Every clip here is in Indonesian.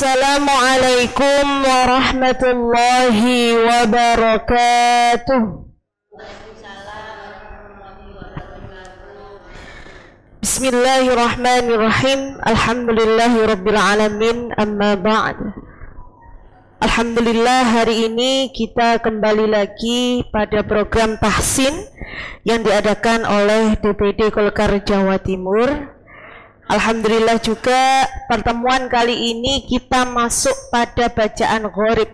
Assalamualaikum warahmatullahi wabarakatuh. Bismillahirrahmanirrahim. Alhamdulillahirabbil alamin. Amma ba'd. Alhamdulillah, hari ini kita kembali lagi pada program tahsin yang diadakan oleh DPD Golkar Jawa Timur. Alhamdulillah juga pertemuan kali ini kita masuk pada bacaan gharib.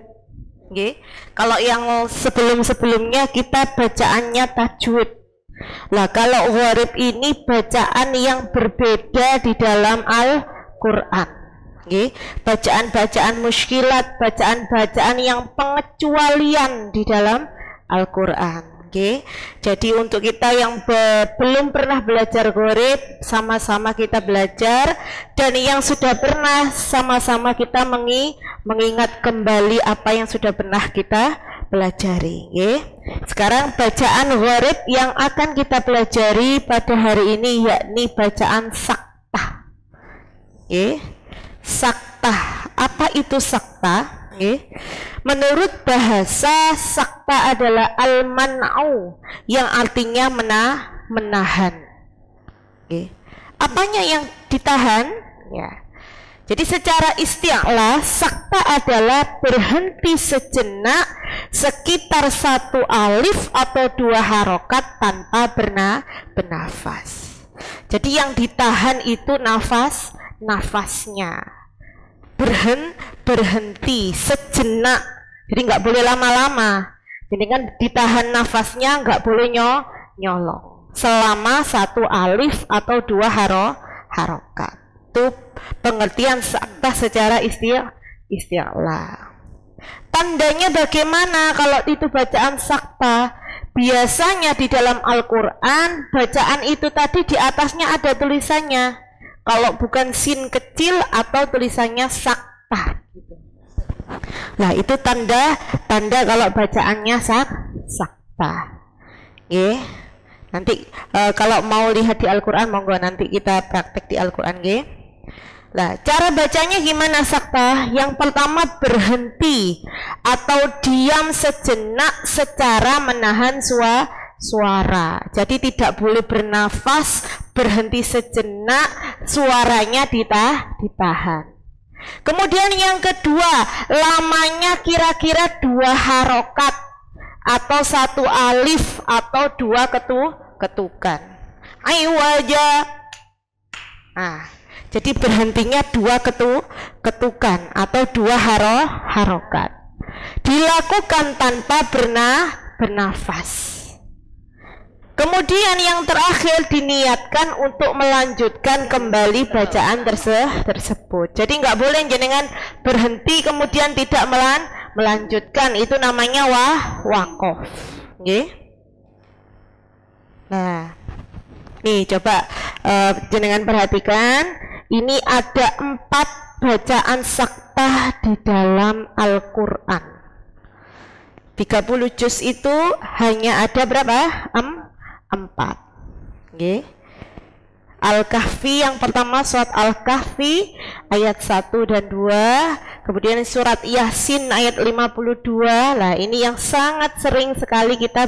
Okay. Kalau yang sebelum-sebelumnya kita bacaannya tajwid. Nah, kalau gharib ini bacaan yang berbeda di dalam Al-Quran. Okay. Bacaan-bacaan muskilat, bacaan-bacaan yang pengecualian di dalam Al-Quran. Oke, jadi untuk kita yang belum pernah belajar gharib, sama-sama kita belajar, dan yang sudah pernah, sama-sama kita mengingat kembali apa yang sudah pernah kita pelajari. Oke. Sekarang bacaan gharib yang akan kita pelajari pada hari ini yakni bacaan saktah. Oke. Saktah, apa itu saktah? Oke. Menurut bahasa, sakta adalah al-man'u yang artinya menahan. Okay. Apanya yang ditahan? Ya. Jadi secara isti'lah, sakta adalah berhenti sejenak sekitar satu alif atau dua harokat tanpa bernafas. Jadi yang ditahan itu nafasnya. Berhenti sejenak. Jadi nggak boleh lama-lama. Jadi kan ditahan nafasnya, nggak boleh nyolong selama satu alif atau dua harokat. Itu pengertian sakta secara isti'lah. Tandanya bagaimana kalau itu bacaan sakta? Biasanya di dalam Al-Quran bacaan itu tadi di atasnya ada tulisannya. Kalau bukan sin kecil atau tulisannya sakta. Nah, itu tanda kalau bacaannya sakta. Nggih. Nanti kalau mau lihat di Al-Qur'an monggo nanti kita praktek di Al-Qur'an nggih. Nah, cara bacanya gimana sakta? Yang pertama berhenti atau diam sejenak secara menahan suara. Jadi tidak boleh bernafas, berhenti sejenak, suaranya ditahan. Kemudian yang kedua, lamanya kira-kira dua harokat atau satu alif atau dua ketukan. Aywaja. Nah, jadi berhentinya dua ketukan atau dua harokat. Dilakukan tanpa bernafas. Kemudian yang terakhir diniatkan untuk melanjutkan kembali bacaan tersebut. Jadi nggak boleh jenengan berhenti kemudian tidak melanjutkan. Itu namanya waqaf. Okay. Nah, nih coba jenengan perhatikan. Ini ada 4 bacaan saktah di dalam Al-Quran. 30 juz itu hanya ada berapa? 4. Okay. Al-Kahfi yang pertama, surat Al-Kahfi ayat 1 dan 2. Kemudian surat Yasin ayat 52. Nah, ini yang sangat sering sekali kita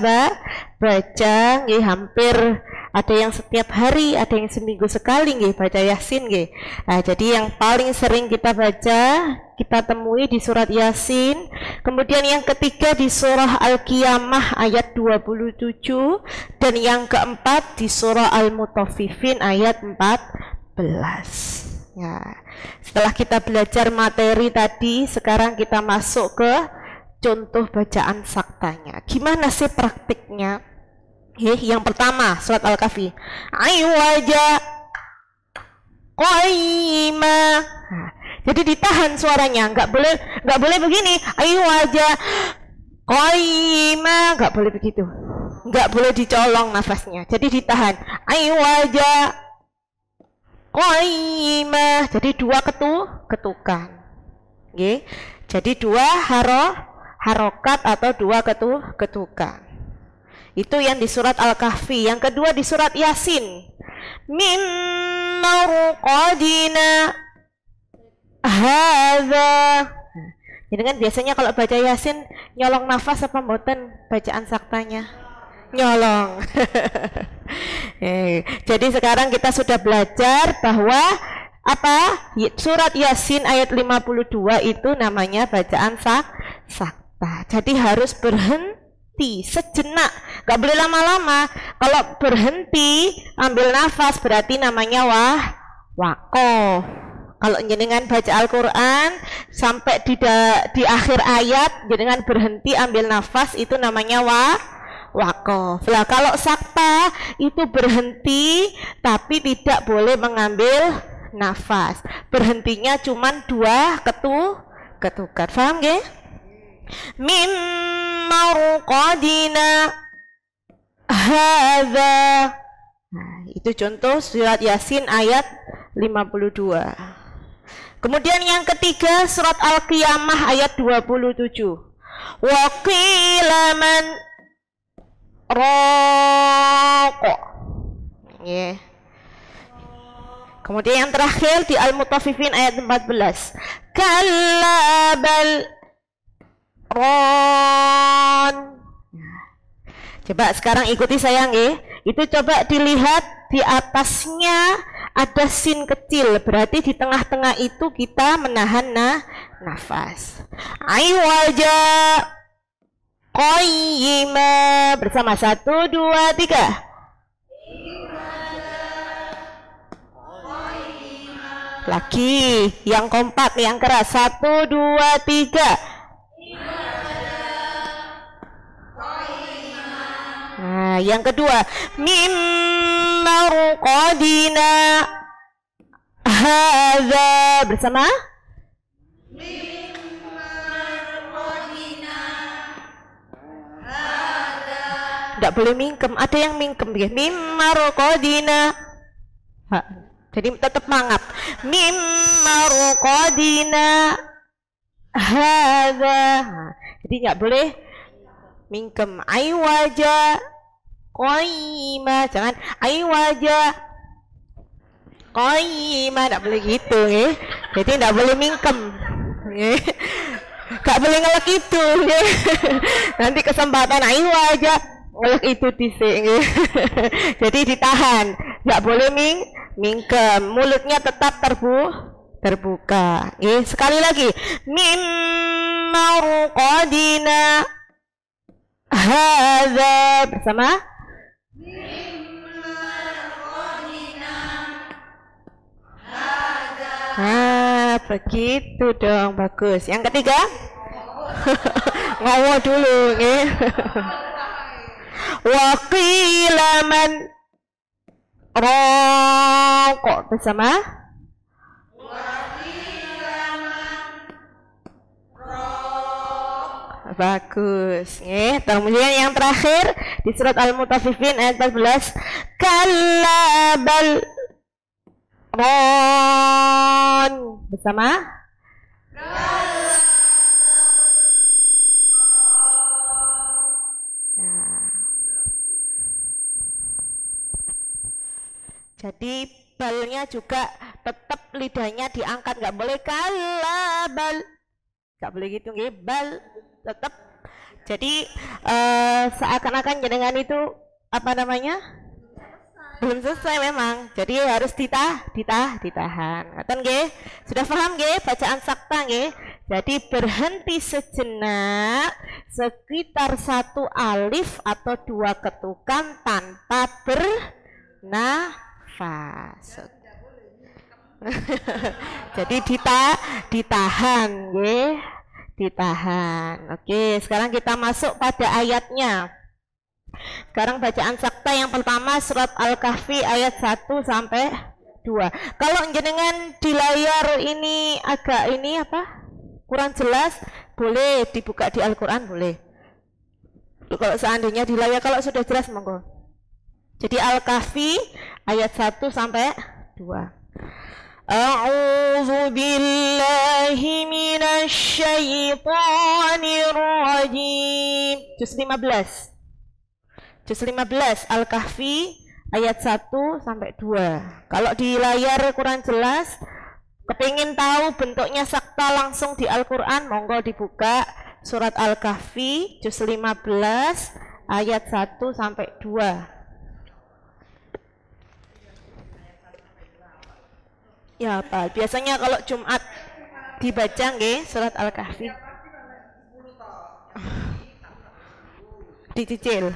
baca, nggih, hampir ada yang setiap hari, ada yang seminggu sekali nggih baca Yasin nggih. Nah, jadi yang paling sering kita baca, kita temui di surat Yasin. Kemudian yang ketiga di surah Al-Qiyamah ayat 27 dan yang keempat di surah Al-Mutaffifin ayat 14. Ya. Setelah kita belajar materi tadi, sekarang kita masuk ke contoh bacaan saktanya. Gimana sih praktiknya? Yang pertama surat Al-Kahfi. Aywaja qaima. Nah, jadi ditahan suaranya, nggak boleh begini. Aywaja qaima, nggak boleh begitu. Nggak boleh dicolong nafasnya. Jadi ditahan. Aywaja qaima. Jadi dua ketukan. Nggih. Jadi dua harokat atau dua ketukan. Itu yang di surat Al-Kahfi. Yang kedua di surat Yasin. Min marqadina. hadza. Jadi kan biasanya kalau baca Yasin nyolong nafas apa mboten bacaan saktanya? Nyolong. Jadi sekarang kita sudah belajar bahwa apa? Surat Yasin ayat 52 itu namanya bacaan sakta. Jadi harus berhenti sejenak, gak boleh lama-lama. Kalau berhenti ambil nafas berarti namanya waqaf. Kalau jenengan baca Al-Quran sampai di akhir ayat jenengan berhenti ambil nafas itu namanya waqaf. Lah kalau sakta itu berhenti tapi tidak boleh mengambil nafas. Berhentinya cuman 2 ketukan. Paham nggih? Mim marqadina hadza. Nah, itu contoh surat Yasin ayat 52. Kemudian yang ketiga surat Al-Qiyamah ayat 27. Wa qila man raqa. Yeah. Kemudian yang terakhir di Al-Mutaffifin ayat 14. Kalla bal ron. Coba sekarang ikuti saya nggih. Itu coba dilihat di atasnya ada sin kecil, berarti di tengah-tengah itu kita menahan nafas. Aywaja qayyima bersama 1 2 3. Lagi yang kompak, yang keras. 1 2 3. Nah, yang kedua, mim marqadina hadza bersama mim marqadina hadza. Enggak boleh mingkem, ada yang mingkem ya. Mim marqadina. Jadi tetap mangap. Mim marqadina hadza. Jadi enggak boleh mingkem. Aywaja qayyima, jangan aywaja qayyima, enggak boleh gitu ya. Jadi enggak boleh mingkem ya. Enggak boleh ngelek itu ya. Nanti kesempatan aywaja ngelek itu dhisik ya. Jadi ditahan, enggak boleh mingkem. Mulutnya tetap terbuka ya. Sekali lagi, mim marqadina hadza bersama begitu dong, bagus. Yang ketiga ngawo dulu nggih. Wa qila man raqa bersama bagus. Kemudian yang terakhir di surat Al-Mutaffifin ayat 14. Kalla bal ron bersama nah. Jadi balnya juga tetap lidahnya diangkat, nggak boleh kalla bal, nggak boleh gitu nggih, bal tetap. Jadi seakan-akan jenengan itu apa namanya belum selesai memang, jadi harus ditahan. Ngoten nggih? Sudah paham nggih bacaan sakta nggih? Jadi berhenti sejenak sekitar 1 alif atau 2 ketukan tanpa bernafas. Jadi ditahan nggih, ditahan. Oke, sekarang kita masuk pada ayatnya. Sekarang bacaan sakta yang pertama surat Al-Kahfi ayat 1 sampai 2. Kalau jenengan di layar ini agak ini apa? Kurang jelas, boleh dibuka di Al-Qur'an boleh. Kalau seandainya di layar, kalau sudah jelas monggo. Jadi Al-Kahfi ayat 1 sampai 2. A'udzu billahi minasy syaithanir rajim. Juz 15. Juz 15 Al-Kahfi ayat 1 sampai 2. Kalau di layar kurang jelas, Kepingin tahu bentuknya sakta langsung di Al-Quran, monggo dibuka surat Al-Kahfi juz 15 ayat 1 sampai 2. Ya apa? Biasanya kalau Jumat dibaca nggih surat Al-Kahfi. Dicicil.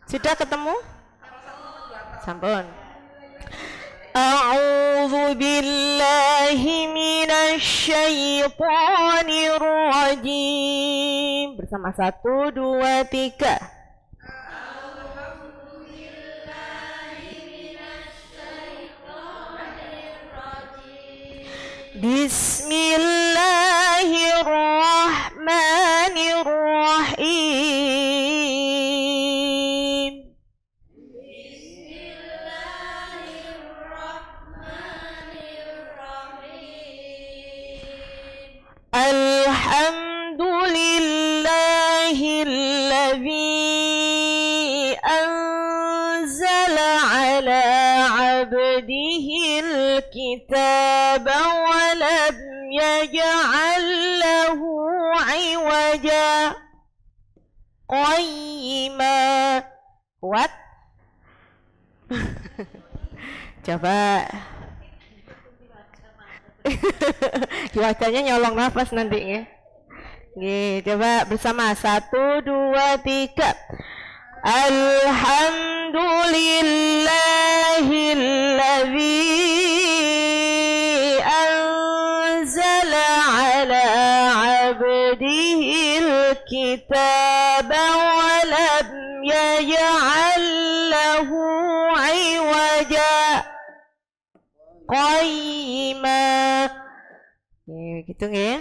Sudah ketemu? Sampun. A'udzu billahi minasy syaithanir rajim. Bersama 1 2 3. Bismillahirrahmanirrahim. Alhamdulillahilladzi anzala ala abdihil kitaba wa lam yaj'al lahu 'iwaja qayyima. Kuat? Coba. Wajahnya nyolong nafas nanti ya. Nih, coba bersama 1 2 3. Alhamdulillahilladzi anzala ala abdihil kitaba wa lam yaj'al lahu 'iwaja qayyima. Ya, gitu ya.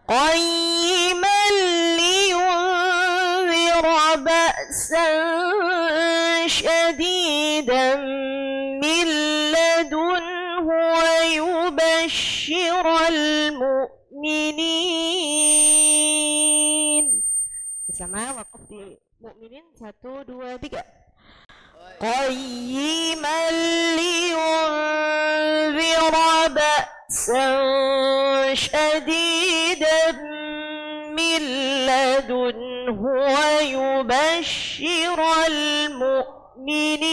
Qayyiman liyunzira ba'san syadidan min ladunhu wa yubashshiral mu'minin. Bersama wakaf di mukminin 1 2 3. Qayyiman liyunzira ba'san syadidan min ladunhu wa yubashshiral mu'minin.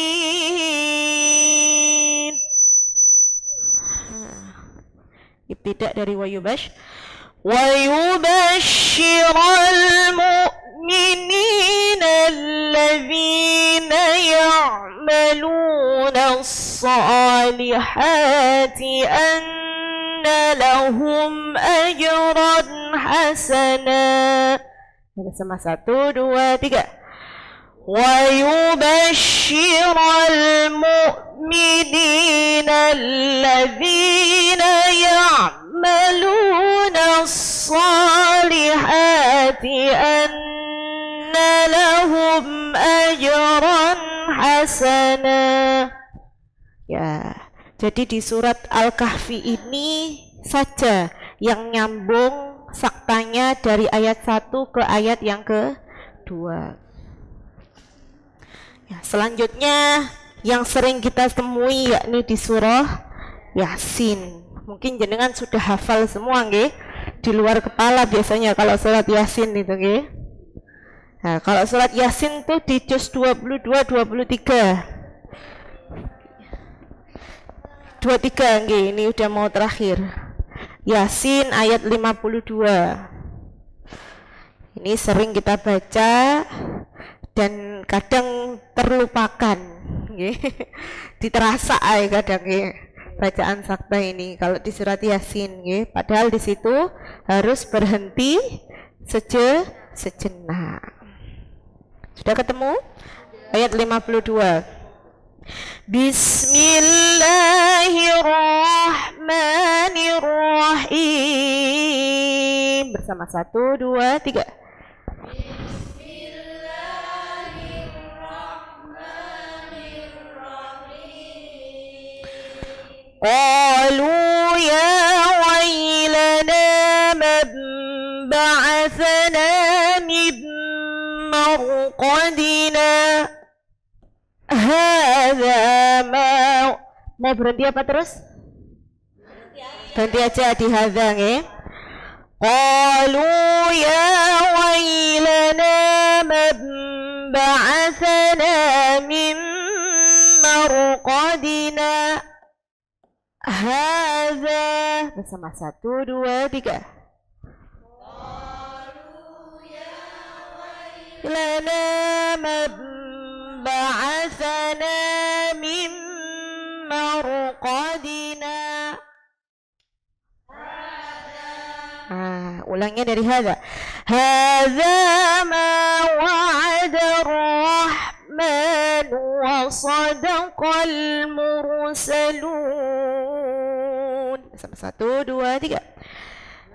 Ibtidak dari wayubash. Wayubashshiral mu'minina alladzina ya'maluna as-salihati anna lahum ajran hasana. Bersama 1 2 3. Wayubashshiral mu'minina alladzina ya'maluna as-salihati anna lahum ajran hasana. Ya, jadi di surat Al-Kahfi ini saja yang nyambung saktanya dari ayat 1 ke ayat yang ke-2. Ya, selanjutnya yang sering kita temui yakni di surah Yasin. Mungkin jenengan sudah hafal semua nggih? Di luar kepala biasanya kalau surat Yasin itu nggih. Nah, kalau surat Yasin tuh di juz 22 23. 23 nggih, ini udah mau terakhir. Yasin ayat 52. Ini sering kita baca dan kadang terlupakan nggih. Diterasa ay kadang nggih bacaan sakta ini kalau di surat Yasin nggih. Padahal di situ harus berhenti sejenak. Sudah ketemu? Ayat 52. Bismillahirrahmanirrahim. Bersama 1 2 3. قالوا يا ويلنا من بعثنا marqadina. Hadza mau berhenti apa terus? Berhenti aja di hadza nggih. Qalu ya wailana man ba'athana min marqadina. Hadza bersama 1 2 3. Lana man ba'athana min marqadina. Ulangnya dari hadza. Hadza ma wa'ada ar-rahman wa sadaqal mursalun. Sama 1 2 3.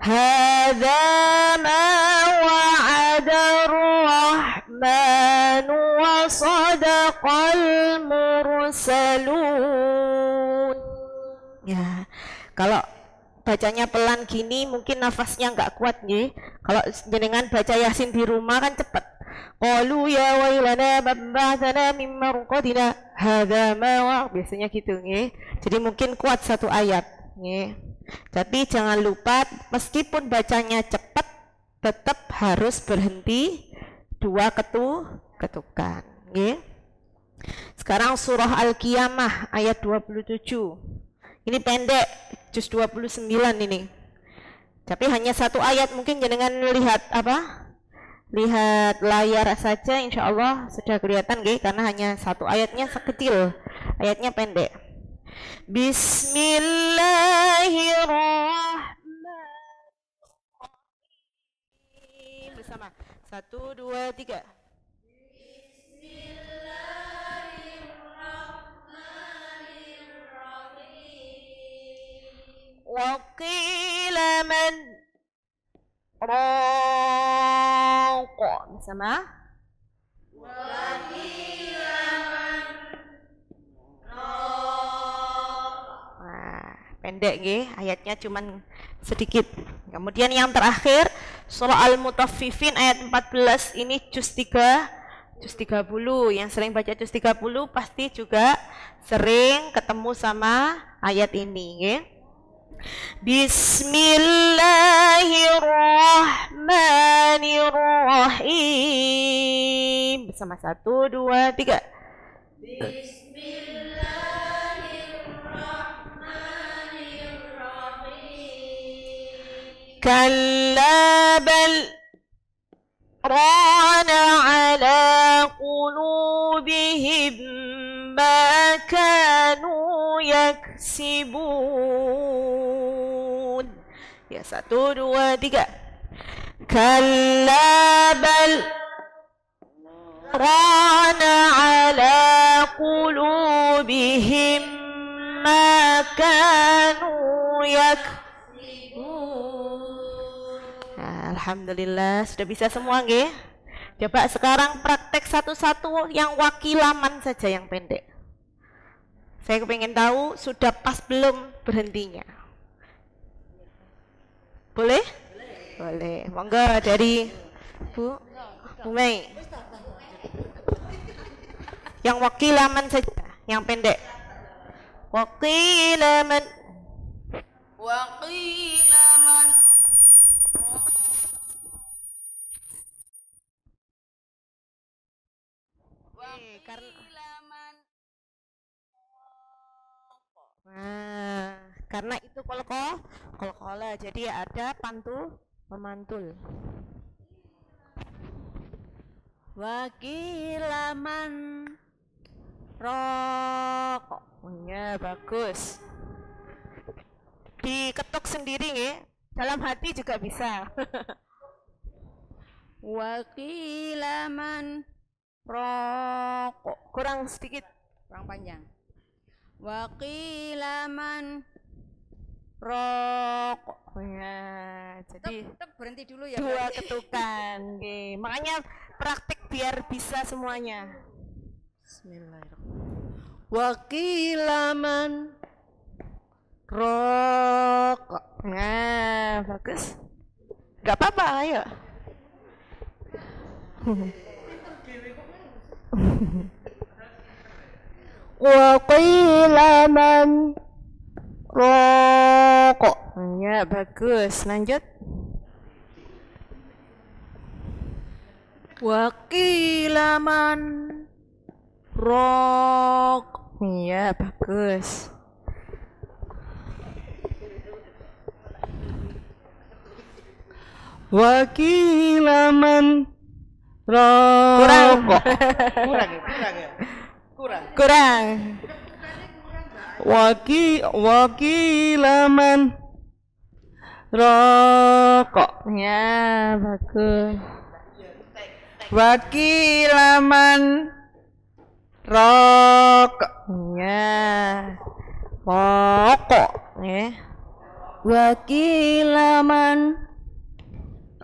Hadza ma wa'ada ar-rahman wa sadaqal mursalun. Ya, kalau bacanya pelan gini mungkin nafasnya nggak kuat nih. Kalau jenengan baca Yasin di rumah kan cepat. Qalu ya wailana ba'athana min marqadina. Hadza ma biasanya gitu nggih. Jadi mungkin kuat satu ayat nggih. Tapi jangan lupa meskipun bacanya cepat tetap harus berhenti 2 ketukan nggih. Sekarang surah Al-Qiyamah ayat 27. Ini pendek, juz 29 ini. Tapi hanya 1 ayat, mungkin jenengan lihat apa? Lihat layar saja, insya Allah sudah kelihatan nggih, karena hanya 1 ayatnya sekecil, ayatnya pendek. Bismillahirrahmanirrahim. Bersama 1 2 3. وقيل من راق bersama وقيل من راق. Pendek nggih, ayatnya cuman sedikit. Kemudian yang terakhir surah Al-Mutaffifin ayat 14, ini juz 3 juz 30. Yang sering baca juz 30 pasti juga sering ketemu sama ayat ini nggih. Bismillahirrahmanirrahim. Bersama 1 2 3. Bismillahirrahmanirrahim. Kalla bal rana ala qulubihim ma kanu yaksibun. Ya 1 2 3. Kalla bal rana ala qulubihim ma kanu yaksibun. Alhamdulillah sudah bisa semua nggih. Coba sekarang praktek satu-satu yang wakilaman saja yang pendek. Saya pengen tahu sudah pas belum berhentinya. Boleh? Boleh. Monggo dari Bu Mei. Yang wakilaman saja, yang pendek. Wakilaman. Wakilaman. Karena itu qalqalah, jadi ada pemantul. Wakilaman rokok. Ya bagus. Diketuk sendiri nggih. Dalam hati juga bisa. Wakilaman rokok. Kurang sedikit, kurang panjang. Wakilaman rokok. Ya, jadi tetap berhenti dulu ya. 2 ketukan. Oke, makanya praktik biar bisa semuanya. Bismillahirrahmanirrahim. Wakilaman rokok. Nah, bagus. Gak apa-apa, ayo. Wa qila man raq. Ya, bagus. Lanjut. Wa qila man raq. Ya, bagus. Wa qila man raq. Kurang. Wa qila man raq. Ya, bagus. Wa qila man raq. Ya. Rokok. Ya. Wa qila man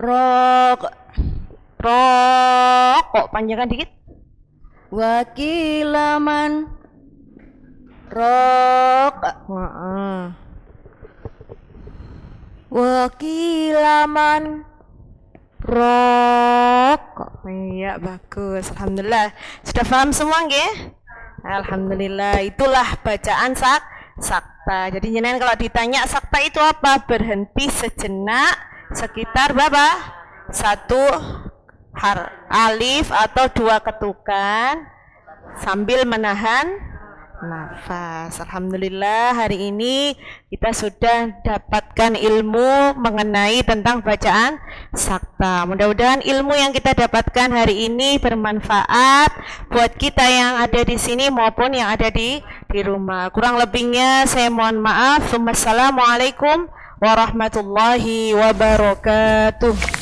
raq. Rokok. Panjangkan dikit. Wa qila man raq. Wa qila man Rokok. Iya, bagus. Alhamdulillah. Sudah paham semua nggih? Alhamdulillah. Itulah bacaan sakta. Jadi jenengan kalau ditanya sakta itu apa? Berhenti sejenak sekitar berapa? 1 alif atau 2 ketukan sambil menahan nafas. Alhamdulillah, hari ini kita sudah dapatkan ilmu mengenai tentang bacaan sakta. Mudah-mudahan ilmu yang kita dapatkan hari ini bermanfaat buat kita yang ada di sini maupun yang ada di rumah. Kurang lebihnya saya mohon maaf. Wassalamualaikum warahmatullahi wabarakatuh.